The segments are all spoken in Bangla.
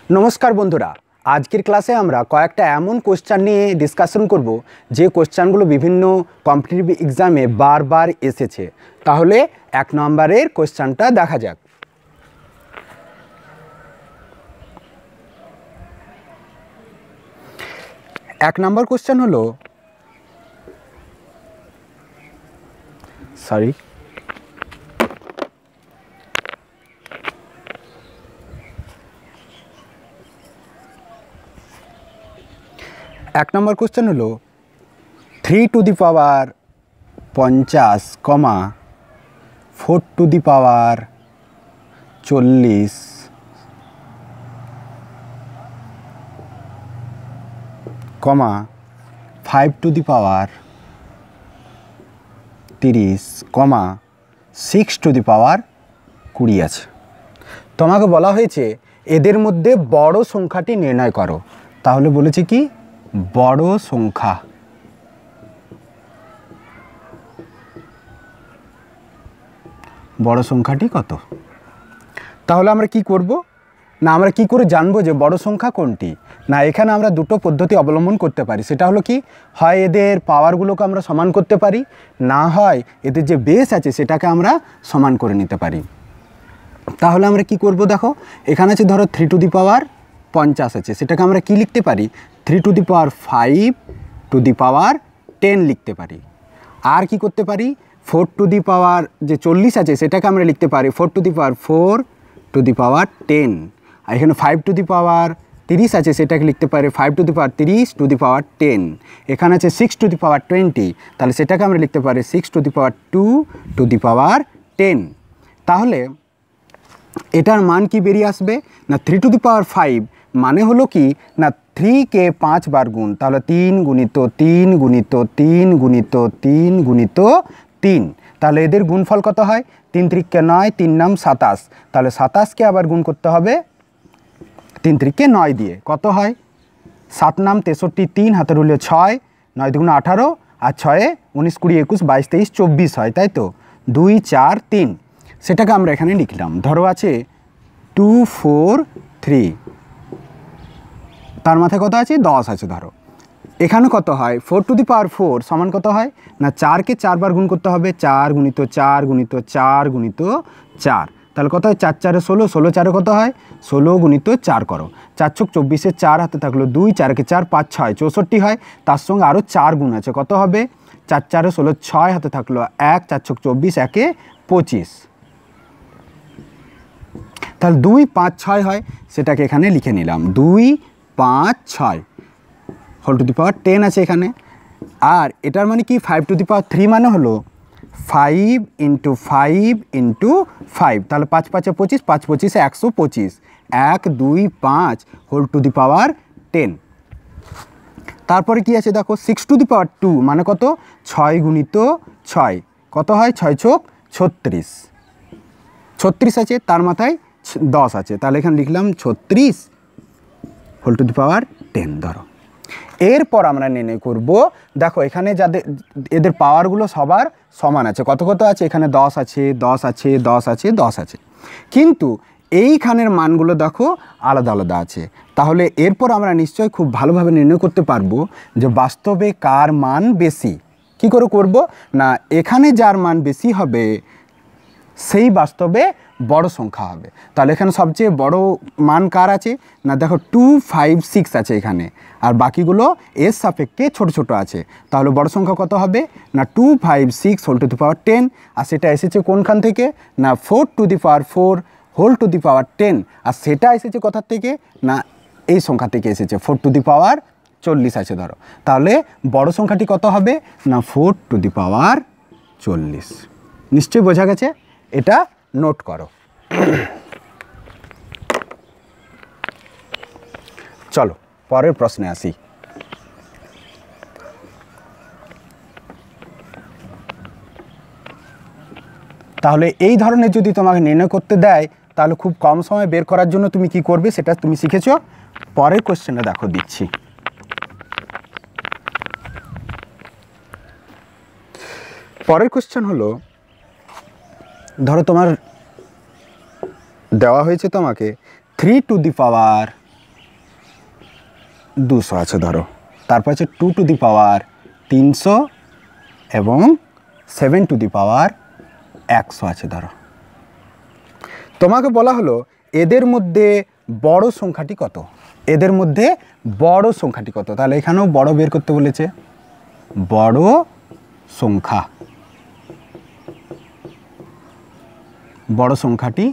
नमस्कार बंधुरा आजकेर क्लासे आमरा कयेकटा एमन कोश्चन निये डिसकाशन करब जे कोश्चनगुलो विभिन्न कम्पिटिटिव एग्जामे बार बार एसेछे। ताहले एक नम्बरेर कोश्चनटा देखा जाक। एक नम्बर कोश्चन हलो सरि एक नम्बर क्वेश्चन हलो 3 to the power 50 comma 4 to the power 40 कमा 5 टू दी पावर 30 कमा 6 टू दी पावर 20 आछे। तोमाके बला हयेछे एदेर मध्य बड़ संख्याटी निर्णय करो। ताहले बोलेछे कि बड़ संख्या बड़ संख्याटी कत। ताहले आमरा कि करब ना आमरा कि करे जानबो जे बड़ संख्या कोनटी ना एखाने आमरा दुटो पद्धति अवलम्बन करते पारी। सेटा हलो कि हय एदेर पावारगुलोके आमरा समान करते पारी ना हय एदेर जे बेस आछे सेटाके आमरा समान करे निते पारी। ताहले आमरा कि करब देखो एखाने आछे धरो 3 टू दी पावर 50 आछे सेटाके आमरा कि लिखते पारी 3 to the power 5 to the power 10 लिखते पारी। आर कि करते पारी 4 टू दी पावर जे 40 आछे सेटाके आमरा लिखते पारी 4 to the power 4 to the power 10। আর এখানে 5 টু দি পাওয়ার 30 আছে সেটাকে লিখতে পারি 5 to the power 30 two the power 10। এখানে আছে 6 টু দি পাওয়ার 20 তাহলে সেটাকে আমরা লিখতে পারি 6 two the power 2 to the power 10। তাহলে এটার মান কি বেরিয়ে আসবে না 3 টু দি পাওয়ার 5 মানে হলো কি না 3 কে 5 বার গুণ তাহলে 3 গুণিত 3 গুণিত 3 গুণিত 3 গুণিত 3 তাহলে এদের গুণফল কত হয় 3 3 কে 9 3 নাম 27 তাহলে 27 কে আবার গুণ করতে হবে 3 3 কে 9 দিয়ে কত হয় 7 নাম 63 3 হাতের উল্লে 6 9 দুগুণ 18 আর 6 19 20 21 22 23 24 হয় তাই তো 2 4 3 সেটাকে আমরা এখানে লিখলাম। ধরো আছে 2 4 3 তার মাথায় কত আছে 10 আছে। ধরো এখানে কত হয় 4 টু দি পাওয়ার 4 সমান কত হয় না 4 কে 4 বার গুণ করতে হবে 4 গুণিত 4 গুণিত 4 গুণিত 4 তাহলে কত হয় 4 4 16 16 4 কত হয় 16 গুণিত 4 করো 4 ছক 24 এর 4 হাতে থাকলো 2 4 কে 4 5 6 64 হয় তার সঙ্গে আরো 4 গুণ আছে কত হবে 4 4 16 6 হাতে থাকলো 1 4 ছক 24 1 এ 25 তাহলে 2 5 6 হয় সেটাকে এখানে লিখে নিলাম 2 5 6 হোল টু দি পাওয়ার 10 আছে এখানে। আর এটার মানে কি 5 টু দি পাওয়ার 3 মানে হলো 5 ইন্টু 5 ইন্টু 5 তাহলে 5 5 25 5 25 125 1 2 5 হোল টু দি পাওয়ার 10। তারপরে কি আছে দেখো 6 টু দি পাওয়ার 2 মানে কত 6 গুণিত 6 কত হয় 6 ছক 36 36 আছে তার মাথায় 10 আছে তাহলে এখানে লিখলাম 36 হোল টু দি পাওয়ার 10। ধরো এরপর আমরা নির্ণয় করব দেখো এখানে যাদের এদের পাওয়ারগুলো সবার সমান আছে কত কত আছে এখানে 10 আছে 10 আছে 10 আছে 10 আছে কিন্তু এইখানের মানগুলো দেখো আলাদা আলাদা আছে। তাহলে এরপর আমরা নিশ্চয়ই খুব ভালোভাবে নির্ণয় করতে পারবো যে বাস্তবে কার মান বেশি। কি করে করব না এখানে যার মান বেশি হবে সেই বাস্তবে বড় সংখ্যা হবে। তাহলে এখানে সবচেয়ে বড় মান কার আছে না দেখো 2 5 6 আছে এখানে আর বাকিগুলো এর সাপেক্ষে ছোট ছোট আছে। তাহলে বড় সংখ্যা কত হবে না 2 5 6 হোল টু দি পাওয়ার 10 আর সেটা এসেছে কোনখান থেকে না 4 to the power 4 whole to the power 10 আর সেটা এসেছে কোথা থেকে না এই সংখ্যা থেকে এসেছে 4 টু দি পাওয়ার 40 আছে। ধরো তাহলে বড় সংখ্যাটি কত হবে না 4 টু দি পাওয়ার 40। নিশ্চয়ই বোঝা গেছে এটা নোট করো। চলো পরের প্রশ্নে আসি। তাহলে এই ধরনের যদি তোমাকে নির্ণয় করতে দেয় তাহলে খুব কম সময় বের করার জন্য তুমি কি করবে সেটা তুমি শিখেছো। পরের কোশ্চেনটা দেখো দিচ্ছি। পরের কোশ্চেন হলো ধরো তোমার দেওয়া হয়েছে তোমাকে 3 টু দি পাওয়ার 200 আছে ধরো, তারপর আছে 2 টু দি পাওয়ার 300 এবং 7 টু দি পাওয়ার 100 আছে ধরো। তোমাকে বলা হলো এদের মধ্যে বড় সংখ্যাটি কত, এদের মধ্যে বড় সংখ্যাটি কত। তাহলে এখানেও বড় বের করতে বলেছে, বড় সংখ্যা, বড় সংখ্যাটি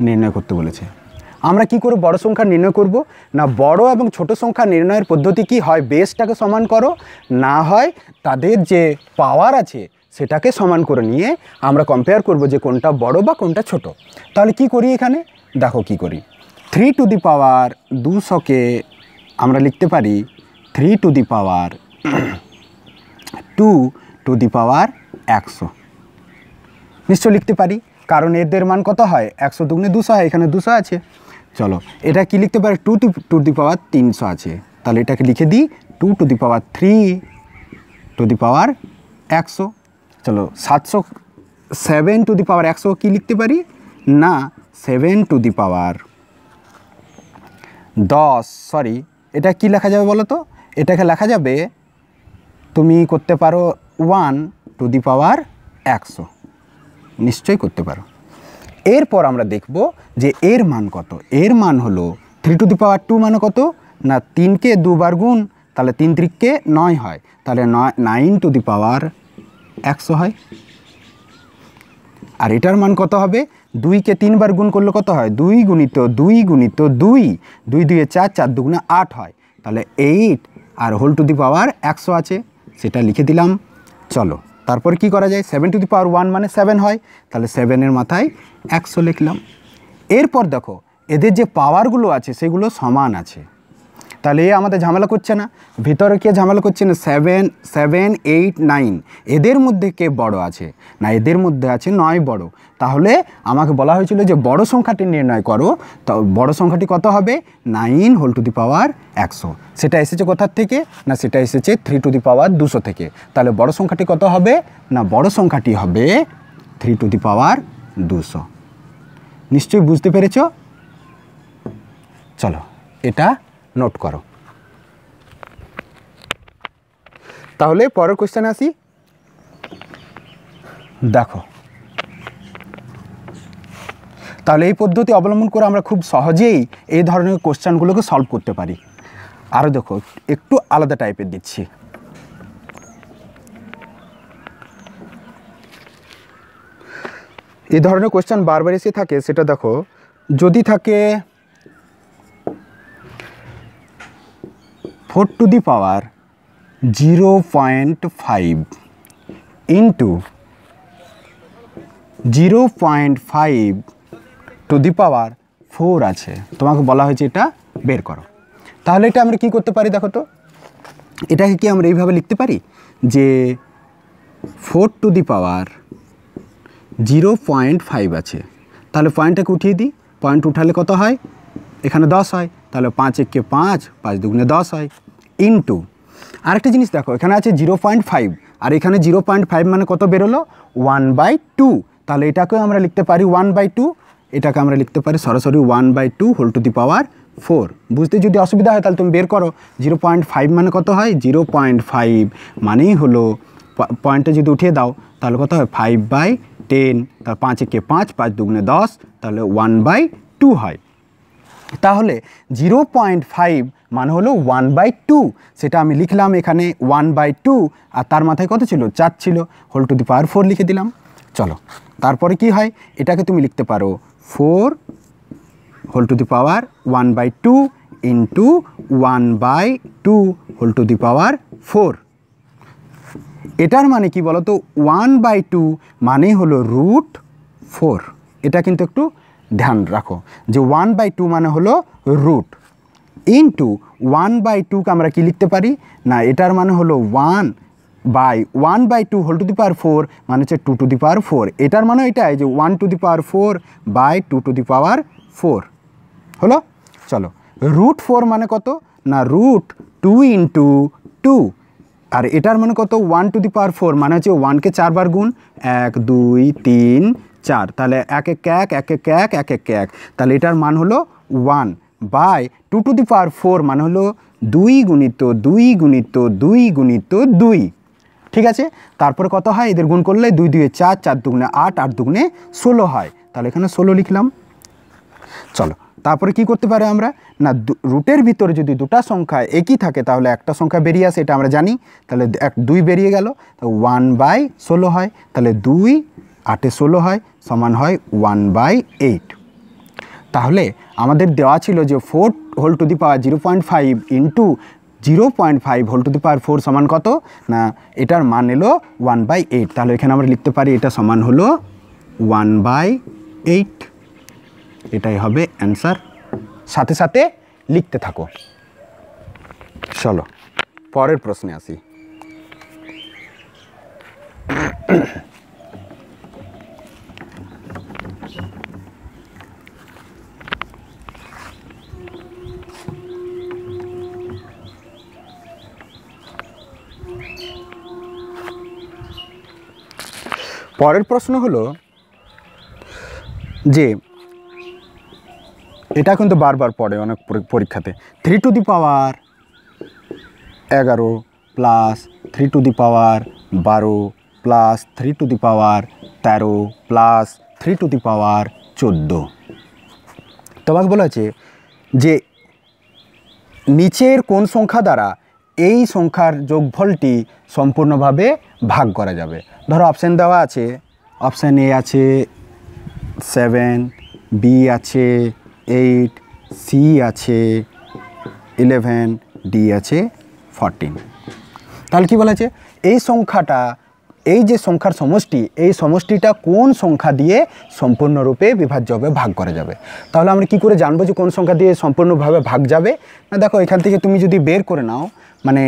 নির্ণয় করতে বলেছে। আমরা কি করে বড় সংখ্যা নির্ণয় করব না, বড় এবং ছোট সংখ্যা নির্ণয়ের পদ্ধতি কি হয়, বেসটাকে সমান করো, না হয় তাদের যে পাওয়ার আছে সেটাকে সমান করে নিয়ে আমরা কম্পেয়ার করব যে কোনটা বড় বা কোনটা ছোট। তাহলে কি করি এখানে দেখো কি করি, 3 টু দি পাওয়ার 200কে আমরা লিখতে পারি 3 to the power 2 to the power 100, নিশ্চয় লিখতে পারি, কারণ এদের মান কত হয়, 100 দুগুণে 200 হয়, এখানে 200 আছে। চলো এটা কি লিখতে পারি, 2 টু দি পাওয়ার 300 আছে, তাহলে এটাকে লিখে দিই 2 to the power 3 to the power 100। চলো 7 টু দি পাওয়ার 100 কি লিখতে পারি না, 7 টু দি পাওয়ার 10, সরি এটা কি লেখা যাবে বলো তো, এটাকে লেখা যাবে, তুমি করতে পারো 1 টু দি পাওয়ার 100, নিশ্চয়ই করতে পারো। এরপর আমরা দেখব যে এর মান কত, এর মান হলো 3 টু দি পাওয়ার 2 মানে কত না, 3কে 2 বার গুণ, তাহলে 3 3কে 9 হয়, তাহলে 9 টু দি পাওয়ার 100 হয়। আর এটার মান কত হবে, 2কে 3 বার গুণ করলে কত হয়, 2 গুণিত 2 গুণিত 2, 2 2 4, 4 দুগুণে 8 হয়, তাহলে 8 আর হোল টু দি পাওয়ার 100 আছে, সেটা লিখে দিলাম। চলো তারপর কি করা যায়, 7 টু দি পাওয়ার 1 মানে 7 হয়, তাহলে 7-এর মাথায় 100 লিখলাম। এরপর দেখো এদের যে পাওয়ারগুলো আছে সেগুলো সমান আছে, তাহলে এ আমাদের ঝামেলা করছে না, ভিতরে কে ঝামেলা করছে না, 7 7 8 9, এদের মধ্যে কে বড় আছে না, এদের মধ্যে আছে 9 বড়। তাহলে আমাকে বলা হয়েছিল যে বড় সংখ্যাটি নির্ণয় করো, তো বড় সংখ্যাটি কত হবে, 9 হোল টু দি পাওয়ার 100। সেটা এসেছে কোথার থেকে না, সেটা এসেছে 3 টু দি পাওয়ার 200 থেকে। তাহলে বড় সংখ্যাটি কত হবে না, বড় সংখ্যাটি হবে 3 টু দি পাওয়ার 200। নিশ্চয়ই বুঝতে পেরেছ। চলো এটা নোট করো। তাহলে পরের কোশ্চেনে আসি। দেখো তাহলে এই পদ্ধতি অবলম্বন করে আমরা খুব সহজেই এই ধরনের কোশ্চেনগুলোকে সলভ করতে পারি। আরও দেখো একটু আলাদা টাইপের দিচ্ছি। এই ধরনের কোশ্চেন বারবার এসে থাকে, সেটা দেখো যদি থাকে 4 to the power 0.5 into 0.5 to the power 4 আছে, তোমাকে বলা হয়েছে এটা বের করো। তাহলে এটা আমরা কি করতে পারি দেখো তো, এটাকে কি আমরা এইভাবে লিখতে পারি যে 4 টু দি পাওয়ার 0.5 আছে, তাহলে পয়েন্টটাকে উঠিয়ে দিই, পয়েন্ট উঠালে কত হয়, এখানে 10 হয়, তাহলে 5 একে 5, 5 দুগুণে 10 হয়, ইন্টু আরেকটা জিনিস দেখো এখানে আছে 0.5 আর এখানে 0.5 মানে কত বেরোলো 1/2, তাহলে এটাকেও আমরা লিখতে পারি 1/2, এটাকে আমরা লিখতে পারি সরাসরি 1/2 হোল টু দি পাওয়ার 4। বুঝতে যদি অসুবিধা হয় তাহলে তুমি বের করো, 0.5 মানে কত হয়, 0.5 মানেই হলো, পয়েন্টটা যদি উঠিয়ে দাও তাহলে কত হয় 5/10, তাহলে 5 একে 5, 5 দুগুণে 10, তাহলে 1/2 হয়। তাহলে 0.5 মানে হলো 1/2, সেটা আমি লিখলাম এখানে 1/2, আর তার মাথায় কত ছিল 4 ছিল, হোল টু দি পাওয়ার 4 লিখে দিলাম। চলো তারপরে কি হয়, এটাকে তুমি লিখতে পারো 4 whole to the power 1/2 into 1/2 whole to the power 4। এটার মানে কি বলো তো, 1/2 মানে হলো √4। এটা কিন্তু একটু ধ্যান রাখো যে 1/2 মানে হলো রুট, ইন্টু 1/2কে আমরা কি লিখতে পারি না, এটার মানে হলো 1/2 হোল টু দি পাওয়ার 4 মানে হচ্ছে 2 টু দি পাওয়ার 4। এটার মানে এটাই যে 1 two the power 4/2 two the power 4 হলো। চলো √4 মানে কত না, √2 ইন্টু 2, আর এটার মানে কত 1 টু দি পাওয়ার 4 মানে হচ্ছে 1কে 4 বার গুণ, 1 2 3 4, তাহলে 1 1 1 1 1 1 1 1 1, তাহলে এটার মান হলো 1/2 টু দি পাওয়ার 4 মানে হলো 2 গুণিত 2 গুণিত 2 গুণিত 2, ঠিক আছে। তারপরে কত হয়, এদের গুণ করলে 2 2 4, 4 দুগুণে 8, 8 দুগুণে 16 হয়, তাহলে এখানে 16 লিখলাম। চলো তারপরে কি করতে পারি আমরা না, রুটের ভিতরে যদি দুটো সংখ্যা একই থাকে তাহলে একটা সংখ্যা বেরিয়ে আসে, এটা আমরা জানি। তাহলে 2 বেরিয়ে গেল, তো 1/16 হয়, তাহলে 2 8 16 হয়, সমান হয় 1/8। তাহলে আমাদের দেওয়া ছিল যে 4 whole to the power 0.5 into 0.5 whole to the power 4 সমান কত না, এটার মান এলো 1/8। তাহলে এখানে আমরা লিখতে পারি এটা সমান হলো 1/8, এটাই হবে অ্যান্সার। সাথে সাথে লিখতে থাকো। চলো পরের প্রশ্নে আসি। পরের প্রশ্ন হলো যে এটা কিন্তু বারবার পড়ে অনেক পরীক্ষাতে, 3 to the power 11 plus 3 to the power 12 plus 3 to the power 13 plus 3 to the power 14। তোমাকে বলা হয়েছে যে নিচের কোন সংখ্যা দ্বারা এই সংখ্যার যোগফলটি সম্পূর্ণভাবে ভাগ করা যাবে। ধরো অপশান দেওয়া আছে, অপশান এ আছে 7, বি আছে 8, সি আছে 11, ডি আছে 14। তাহলে কি বলা আছে, এই সংখ্যাটা, এই যে সংখ্যার সমষ্টি, এই সমষ্টিটা কোন সংখ্যা দিয়ে সম্পূর্ণরূপে বিভাজ্যভাবে ভাগ করা যাবে। তাহলে আমরা কি করে জানবো যে কোন সংখ্যা দিয়ে সম্পূর্ণভাবে ভাগ যাবে না, দেখো এখান থেকে তুমি যদি বের করে নাও, মানে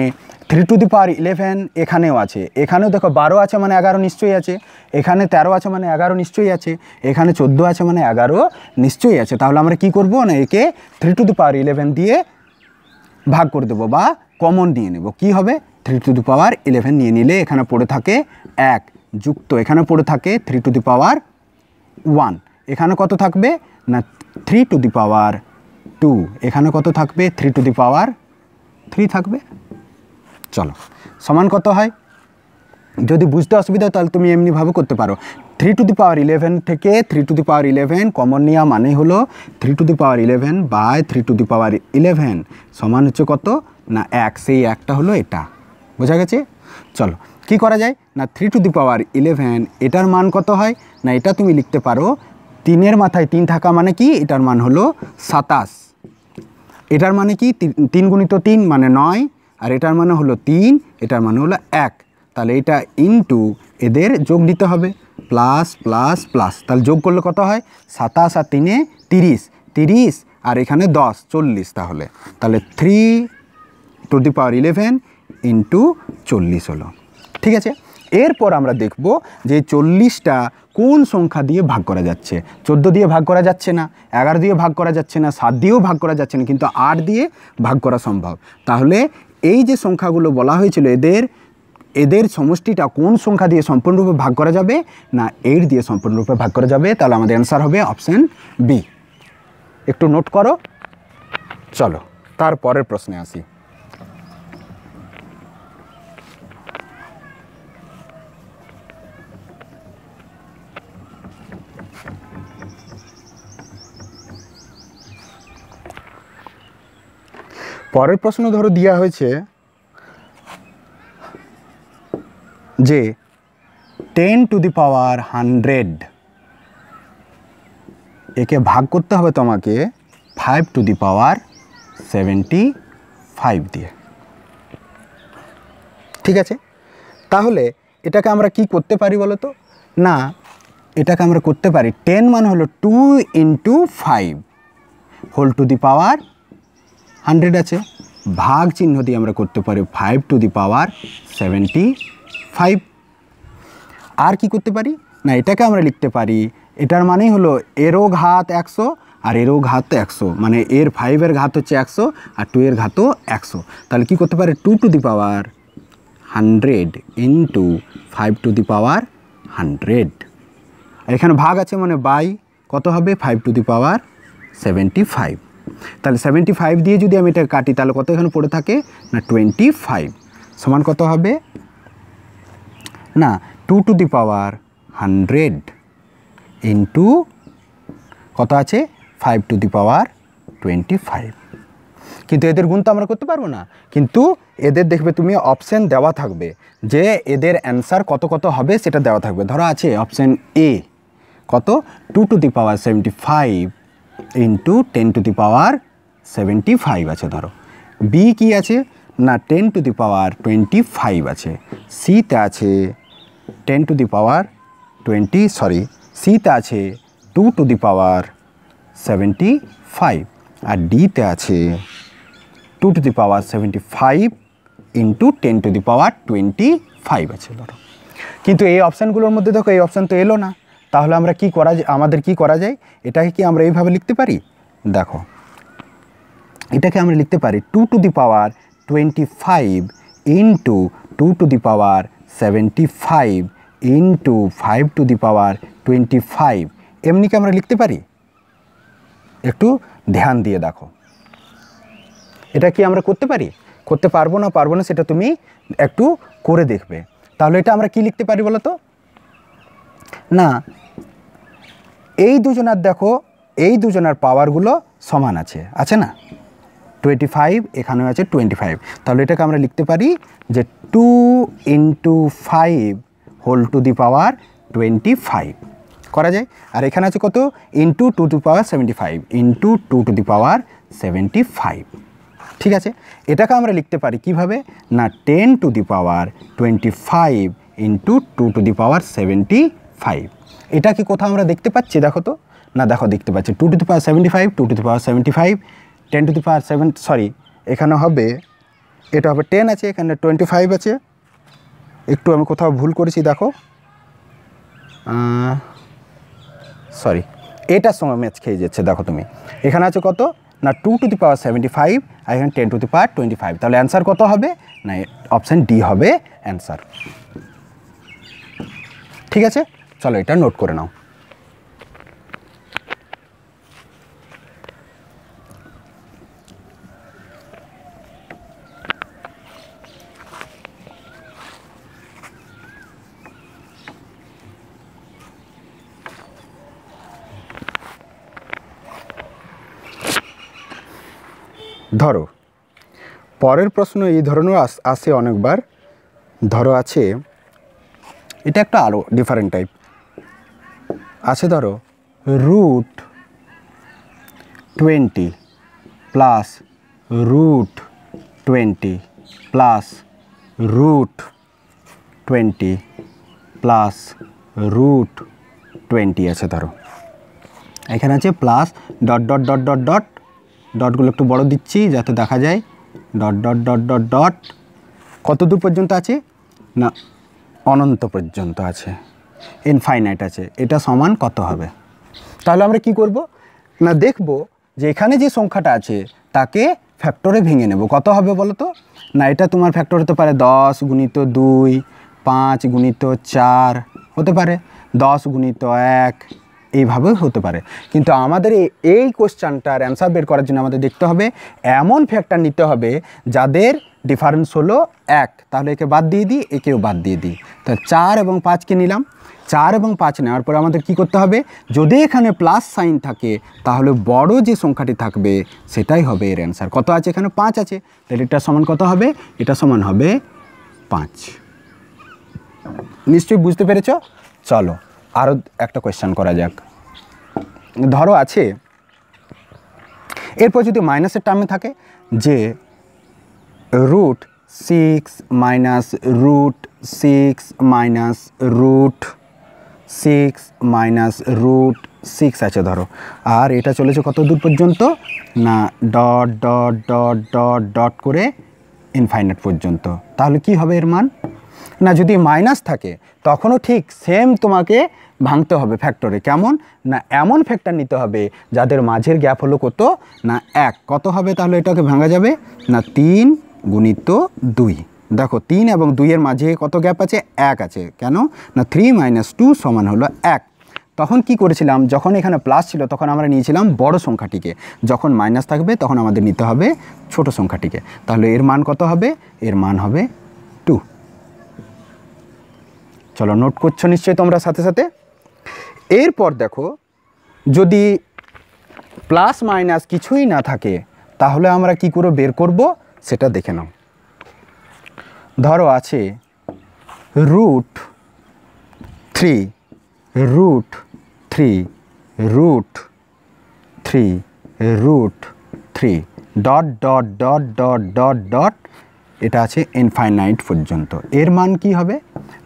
3 টু দি পাওয়ার 11 এখানেও আছে, এখানেও দেখো 12 আছে মানে 11 নিশ্চয়ই আছে, এখানে 13 আছে মানে 11 নিশ্চয়ই আছে, এখানে 14 আছে মানে 11 নিশ্চয়ই আছে। তাহলে আমরা কি করব না, একে 3 টু দি পাওয়ার 11 দিয়ে ভাগ করে দেবো বা কমন নিয়ে নেব। কি হবে, 3 টু দি পাওয়ার 11 নিয়ে নিলে এখানে পড়ে থাকে 1 যুক্ত এখানে পড়ে থাকে 3 টু দি পাওয়ার 1, এখানে কত থাকবে না 3 টু দি পাওয়ার 2, এখানে কত থাকবে 3 টু দি পাওয়ার 3 থাকবে। চলো সমান কত হয়, যদি বুঝতে অসুবিধা হয় তাহলে তুমি এমনিভাবে করতে পারো। 3 টু দি পাওয়ার 11 থেকে 3 টু দি পাওয়ার 11 কমন নেওয়া মানে হলো 3 to the power 11 by 3 to the power 11 সমান হচ্ছে কত না 1, সেই একটা হলো এটা, বোঝা গেছে। চলো কি করা যায় না, 3 টু দি পাওয়ার 11 এটার মান কত হয় না, এটা তুমি লিখতে পারো 3-এর মাথায় 3 থাকা মানে কি, এটার মান হলো 27, এটার মানে কি 3 গুণিত 3 মানে 9, আর এটার মানে হলো 3, এটার মানে হলো 1। তাহলে এটা ইনটু এদের যোগ দিতে হবে, প্লাস প্লাস প্লাস, তাহলে যোগ করলে কত হয় 27 আর 3-এ 30, 30 আর এখানে 10 40, তাহলে 3 টু দি পাওয়ার 11 ইন্টু 40 হলো, ঠিক আছে। এরপর আমরা দেখব যে 40টা কোন সংখ্যা দিয়ে ভাগ করা যাচ্ছে। 14 দিয়ে ভাগ করা যাচ্ছে না, 11 দিয়ে ভাগ করা যাচ্ছে না, 7 দিয়েও ভাগ করা যাচ্ছে না, কিন্তু 8 দিয়ে ভাগ করা সম্ভব। তাহলে এই যে সংখ্যাগুলো বলা হয়েছিল এদের সমষ্টিটা কোন সংখ্যা দিয়ে সম্পূর্ণরূপে ভাগ করা যাবে না 8 দিয়ে সম্পূর্ণরূপে ভাগ করা যাবে। তাহলে আমাদের অ্যান্সার হবে অপশান বি, একটু নোট করো। চলো তারপরের প্রশ্নে আসি। পরের প্রশ্ন ধরো দেওয়া হয়েছে যে 10 টু দি পাওয়ার 100 একে ভাগ করতে হবে তোমাকে 5 টু দি পাওয়ার 75 দিয়ে, ঠিক আছে। তাহলে এটাকে আমরা কি করতে পারি বলো তো, না এটাকে আমরা করতে পারি 10 মানে হলো 2 into 5 whole to the power 100 আছে, ভাগ চিহ্ন দিয়ে আমরা করতে পারি 5 টু দি পাওয়ার 75। আর কি করতে পারি না, এটাকে আমরা লিখতে পারি, এটার মানেই হলো এরও ঘাত 100 আর এরও ঘাত 100, মানে এর 5-এর ঘাত হচ্ছে 100 আর 2-এর ঘাতও 100। তাহলে কি করতে পারি 2 to the power 100 into 5 to the power 100, এখানে ভাগ আছে মানে বাই কত হবে 5 টু দি পাওয়ার 75। তাহলে 75 দিয়ে যদি আমি এটা কাটি তাহলে কত এখানে পড়ে থাকে না 25 সমান কত হবে না 2 টু দি পাওয়ার 100 ইন্টু কত আছে 5 টু দি পাওয়ার 25 কিন্তু এদের গুণ তো আমরা করতে পারবো না কিন্তু এদের দেখবে তুমি অপশন দেওয়া থাকবে যে এদের অ্যান্সার কত কত হবে সেটা দেওয়া থাকবে ধরো আছে অপশন এ কত 2 to the power 75 into 10 to the power 75 আছে ধরো বি কি আছে না 10 টু দি পাওয়ার 25 আছে সিতে আছে 10 টু দি পাওয়ার সিতে আছে 2 টু দি পাওয়ার 75 আর ডিতে আছে 2 to the power 75 into 10 to the power 25 আছে ধরো কিন্তু এই অপশানগুলোর মধ্যে দেখো এই অপশান তো এলো না তাহলে আমরা কি করা আমাদের কি করা যায় এটাকে কি আমরা এইভাবে লিখতে পারি দেখো এটাকে আমরা লিখতে পারি 2 to the power 25 into 2 to the power 75 into 5 to the power 25 এমনি কি আমরা লিখতে পারি একটু ধ্যান দিয়ে দেখো এটা কি আমরা করতে পারি করতে পারবো না সেটা তুমি একটু করে দেখবে তাহলে এটা আমরা কি লিখতে পারি বলো তো না এই দুজনের দেখো এই দুজনের পাওয়ারগুলো সমান আছে না 25 এখানেও আছে 25 তাহলে এটাকে আমরা লিখতে পারি যে 2 into 5 whole to the power 25 করা যায় আর এখানে আছে কত into 2 to the power 75 into 2 to the power 75 ঠিক আছে এটাকে আমরা লিখতে পারি কিভাবে না 10 to the power 25 into 2 to the power 75 এটা কি কোথাও আমরা দেখতে পাচ্ছি দেখো তো না দেখো দেখতে পাচ্ছি 2 to the power 75 2 to the power 75 10 to the power 7 sorry এখানে হবে এটা হবে 10 আছে এখানে 25 আছে একটু আমি কোথাও ভুল করেছি দেখো সরি এটার সঙ্গে ম্যাচ খেয়ে যাচ্ছে দেখো তুমি এখানে আছে কত না 2 টু দি পাওয়ার 75 আর এখানে 10 টু দি পাওয়ার 25 তাহলে অ্যান্সার কত হবে না অপশান ডি হবে অ্যান্সার ঠিক আছে চলো এটা নোট করে নাও ধরো পরের প্রশ্ন এই ধরনের আসে অনেকবার ধরো আছে এটা একটা আরও ডিফারেন্ট টাইপ আছে ধরো root 20 plus root 20 plus root 20 plus root 20 আছে ধরো এখানে আছে plus dot dot dot dot dot ডটগুলো একটু বড় দিচ্ছি যাতে দেখা যায় dot dot dot dot dot কত দূর পর্যন্ত আছে না অনন্ত পর্যন্ত আছে ইনফাইনাইট আছে এটা সমান কত হবে তাহলে আমরা কি করব না দেখব যে এখানে যে সংখ্যাটা আছে তাকে ফ্যাক্টরে ভেঙে নেব কত হবে বলো তো না এটা তোমার ফ্যাক্টর হতে পারে 10 গুণিত 2 5 গুণিত 4 হতে পারে 10 গুণিত 1 এইভাবেও হতে পারে কিন্তু আমাদের এই কোশ্চেনটার অ্যান্সার বের করার জন্য আমাদের দেখতে হবে এমন ফ্যাক্টর নিতে হবে যাদের ডিফারেন্স হলো 1 তাহলে একে বাদ দিয়ে দিই একেও বাদ দিয়ে দিই তো 4 এবং 5কে নিলাম 4 এবং 5 নেওয়ার পরে আমাদের কি করতে হবে যদি এখানে প্লাস সাইন থাকে তাহলে বড় যে সংখ্যাটি থাকবে সেটাই হবে এর অ্যান্সার কত আছে এখানে 5 আছে তাহলে এটা সমান কত হবে এটা সমান হবে 5 নিশ্চয়ই বুঝতে পেরেছ চলো আরও একটা কোয়েশ্চেন করা যাক ধরো আছে এরপর যদি মাইনাসের টার্মে থাকে যে root 6 minus root 6 minus root 6 minus root 6 আছে ধরো আর এটা চলেছে কত দূর পর্যন্ত না dot dot dot dot dot করে ইনফাইনাইট পর্যন্ত তাহলে কি হবে এর মান না যদি মাইনাস থাকে তখনও ঠিক সেম তোমাকে ভাঙতে হবে ফ্যাক্টরে কেমন না এমন ফ্যাক্টর নিতে হবে যাদের মাঝের গ্যাপ হলো কত না 1 কত হবে তাহলে এটাকে ভাঙা যাবে না 3 গুণিত 2 দেখো 3 এবং 2 এর মাঝে কত গ্যাপ আছে 1 আছে কেন না 3 - 2 সমান হলো 1 তখন কি করেছিলাম, যখন এখানে প্লাস ছিল তখন আমরা নিয়েছিলাম বড় সংখ্যাটিকে, যখন মাইনাস থাকবে তখন আমাদের নিতে হবে ছোট সংখ্যাটিকে। তাহলে এর মান কত হবে? এর মান হবে 2। চলো নোট করছো নিশ্চয়ই তোমরা সাথে সাথে। এরপর দেখো, যদি প্লাস মাইনাস কিছুই না থাকে তাহলে আমরা কি করে বের করব সেটা দেখে নাও। ধরো আছে √3 dot dot dot dot dot dot, এটা আছে ইনফাইনাইট পর্যন্ত। এর মান কি হবে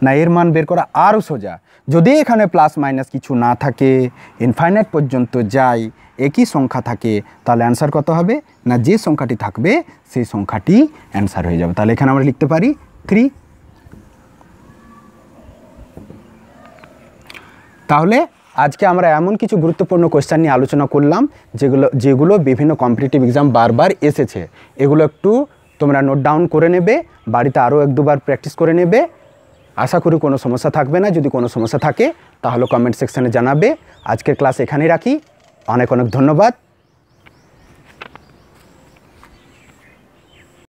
না, এর মান বের করা আরও সোজা। যদি এখানে প্লাস মাইনাস কিছু না থাকে, ইনফাইনাইট পর্যন্ত যায়, একই সংখ্যা থাকে, তাহলে অ্যান্সার কত হবে না, যে সংখ্যাটি থাকবে সেই সংখ্যাটি অ্যান্সার হয়ে যাবে। তাহলে এখানে আমরা লিখতে পারি 3। তাহলে আজকে আমরা এমন কিছু গুরুত্বপূর্ণ কোয়েশ্চেন নিয়ে আলোচনা করলাম যেগুলো বিভিন্ন কম্পিটিটিভ এক্সাম বারবার এসেছে। এগুলো একটু তোমরা নোট ডাউন করে নেবে, বাড়িতে আরও 1-2বার প্র্যাকটিস করে নেবে। আশা করি কোনো সমস্যা থাকবে না। যদি কোনো সমস্যা থাকে তাহলে কমেন্ট সেকশানে জানাবে। আজকের ক্লাস এখানেই রাখি। অনেক অনেক ধন্যবাদ।